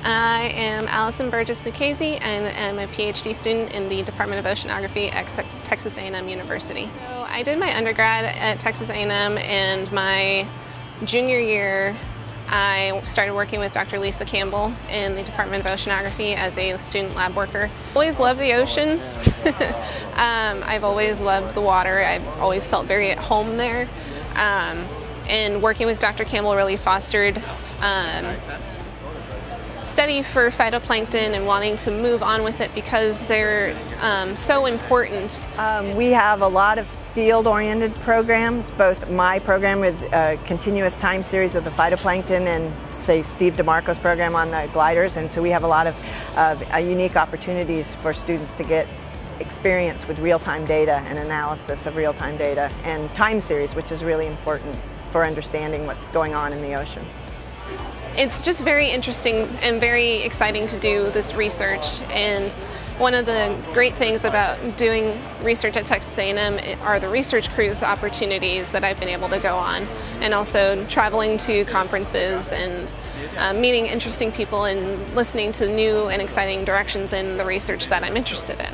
I am Allison Burgess Lucchese and am a PhD student in the Department of Oceanography at Texas A&M University. So I did my undergrad at Texas A&M, and my junior year I started working with Dr. Lisa Campbell in the Department of Oceanography as a student lab worker. Always loved the ocean. I've always loved the water. I've always felt very at home there. And working with Dr. Campbell really fostered study for phytoplankton and wanting to move on with it because they're so important. We have a lot of field-oriented programs, both my program with a continuous time series of the phytoplankton and, say, Steve DeMarco's program on the gliders, and so we have a lot of unique opportunities for students to get experience with real-time data and analysis of real-time data, and time series, which is really important for understanding what's going on in the ocean. It's just very interesting and very exciting to do this research, and one of the great things about doing research at Texas A&M are the research cruise opportunities that I've been able to go on, and also traveling to conferences and meeting interesting people and listening to new and exciting directions in the research that I'm interested in.